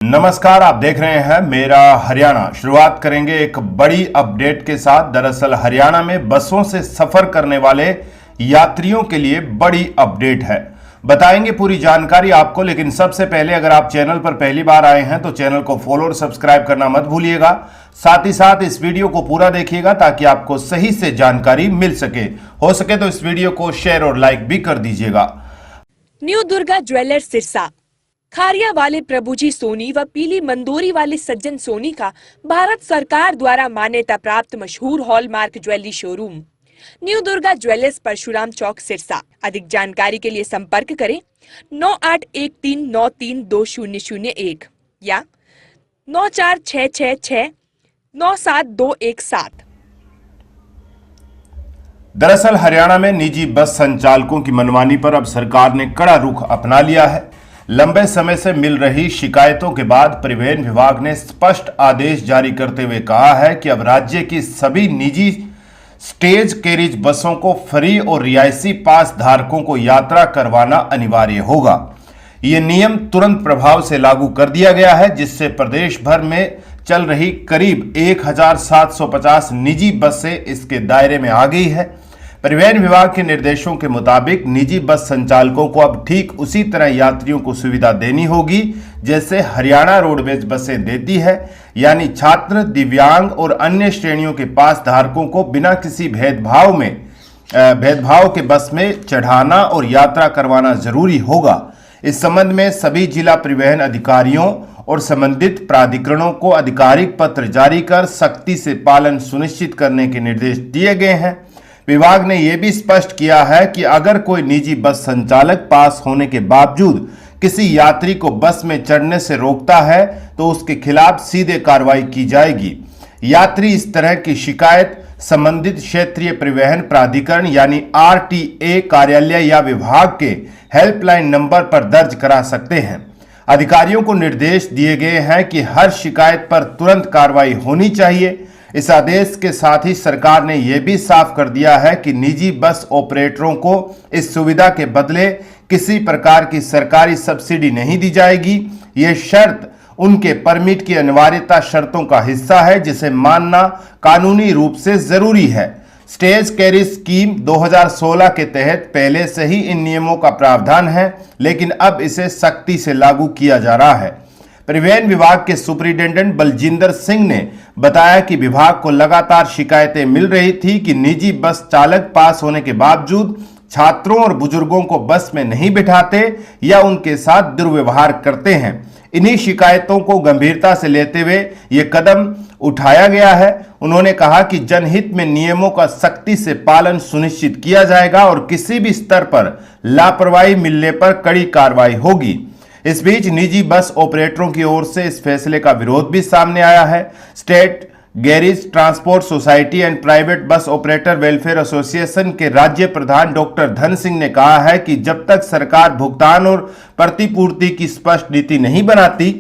नमस्कार, आप देख रहे हैं मेरा हरियाणा। शुरुआत करेंगे एक बड़ी अपडेट के साथ। दरअसल हरियाणा में बसों से सफर करने वाले यात्रियों के लिए बड़ी अपडेट है। बताएंगे पूरी जानकारी आपको, लेकिन सबसे पहले अगर आप चैनल पर पहली बार आए हैं तो चैनल को फॉलो और सब्सक्राइब करना मत भूलिएगा। साथ ही साथ इस वीडियो को पूरा देखिएगा ताकि आपको सही से जानकारी मिल सके। हो सके तो इस वीडियो को शेयर और लाइक भी कर दीजिएगा। न्यू दुर्गा ज्वेलर्स सिरसा, खारिया वाले प्रभुजी सोनी व पीली मंदोरी वाले सज्जन सोनी का भारत सरकार द्वारा मान्यता प्राप्त मशहूर hallmark jewellery showroom new Durga jewellers, Parshuram चौक, सिरसा। अधिक जानकारी के लिए संपर्क करें 9813932001 या 9466697217। दरअसल हरियाणा में निजी बस संचालकों की मनमानी पर अब सरकार ने कड़ा रुख अपना लिया है। लंबे समय से मिल रही शिकायतों के बाद परिवहन विभाग ने स्पष्ट आदेश जारी करते हुए कहा है कि अब राज्य की सभी निजी स्टेज कैरिज बसों को फ्री और रियायती पास धारकों को यात्रा करवाना अनिवार्य होगा। ये नियम तुरंत प्रभाव से लागू कर दिया गया है, जिससे प्रदेश भर में चल रही करीब 1750 निजी बसें इसके दायरे में आ गई है। परिवहन विभाग के निर्देशों के मुताबिक निजी बस संचालकों को अब ठीक उसी तरह यात्रियों को सुविधा देनी होगी जैसे हरियाणा रोडवेज बसें देती है, यानी छात्र, दिव्यांग और अन्य श्रेणियों के पास धारकों को बिना किसी भेदभाव के बस में चढ़ाना और यात्रा करवाना जरूरी होगा। इस संबंध में सभी जिला परिवहन अधिकारियों और संबंधित प्राधिकरणों को आधिकारिक पत्र जारी कर सख्ती से पालन सुनिश्चित करने के निर्देश दिए गए हैं। विभाग ने यह भी स्पष्ट किया है कि अगर कोई निजी बस संचालक पास होने के बावजूद किसी यात्री को बस में चढ़ने से रोकता है तो उसके खिलाफ सीधे कार्रवाई की जाएगी। यात्री इस तरह की शिकायत संबंधित क्षेत्रीय परिवहन प्राधिकरण यानी आरटीए कार्यालय या विभाग के हेल्पलाइन नंबर पर दर्ज करा सकते हैं। अधिकारियों को निर्देश दिए गए हैं कि हर शिकायत पर तुरंत कार्रवाई होनी चाहिए। इस आदेश के साथ ही सरकार ने यह भी साफ कर दिया है कि निजी बस ऑपरेटरों को इस सुविधा के बदले किसी प्रकार की सरकारी सब्सिडी नहीं दी जाएगी। यह शर्त उनके परमिट की अनिवार्यता शर्तों का हिस्सा है, जिसे मानना कानूनी रूप से जरूरी है। स्टेज कैरिज स्कीम 2016 के तहत पहले से ही इन नियमों का प्रावधान है, लेकिन अब इसे सख्ती से लागू किया जा रहा है। परिवहन विभाग के सुपरिटेंडेंट बलजिंदर सिंह ने बताया कि विभाग को लगातार शिकायतें मिल रही थी कि निजी बस चालक पास होने के बावजूद छात्रों और बुजुर्गों को बस में नहीं बिठाते या उनके साथ दुर्व्यवहार करते हैं। इन्हीं शिकायतों को गंभीरता से लेते हुए यह कदम उठाया गया है। उन्होंने कहा कि जनहित में नियमों का सख्ती से पालन सुनिश्चित किया जाएगा और किसी भी स्तर पर लापरवाही मिलने पर कड़ी कार्रवाई होगी। इस बीच निजी बस ऑपरेटरों की ओर से इस फैसले का विरोध भी सामने आया है। State garage transport society and private bus operator welfare association के राज्य प्रधान डॉक्टर धन सिंह ने कहा है कि जब तक सरकार भुगतान और प्रतिपूर्ति की स्पष्ट नीति नहीं बनाती,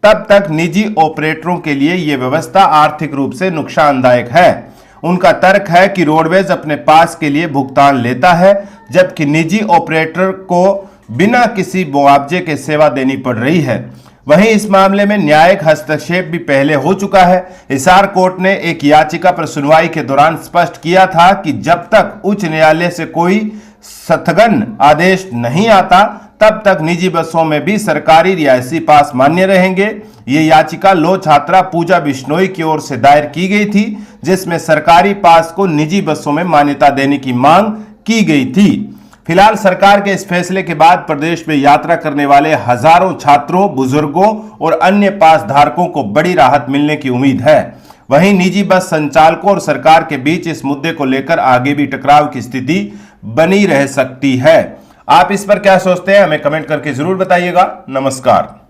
तब तक निजी ऑपरेटरों के लिए यह व्यवस्था आर्थिक रूप से नुकसानदायक है। उनका तर्क है कि रोडवेज अपने पास के लिए भुगतान लेता है, जबकि निजी ऑपरेटर को बिना किसी मुआवजे के सेवा देनी पड़ रही है। वहीं इस मामले में न्यायिक हस्तक्षेप भी पहले हो चुका है। हिसार कोर्ट ने एक याचिका पर सुनवाई के दौरान स्पष्ट किया था कि जब तक उच्च न्यायालय से कोई स्थगन आदेश नहीं आता, तब तक निजी बसों में भी सरकारी रियायती पास मान्य रहेंगे। ये याचिका लो छात्रा पूजा बिश्नोई की ओर से दायर की गई थी, जिसमें सरकारी पास को निजी बसों में मान्यता देने की मांग की गई थी। फिलहाल सरकार के इस फैसले के बाद प्रदेश में यात्रा करने वाले हजारों छात्रों, बुजुर्गों और अन्य पास धारकों को बड़ी राहत मिलने की उम्मीद है। वहीं निजी बस संचालकों और सरकार के बीच इस मुद्दे को लेकर आगे भी टकराव की स्थिति बनी रह सकती है। आप इस पर क्या सोचते हैं, हमें कमेंट करके जरूर बताइएगा। नमस्कार।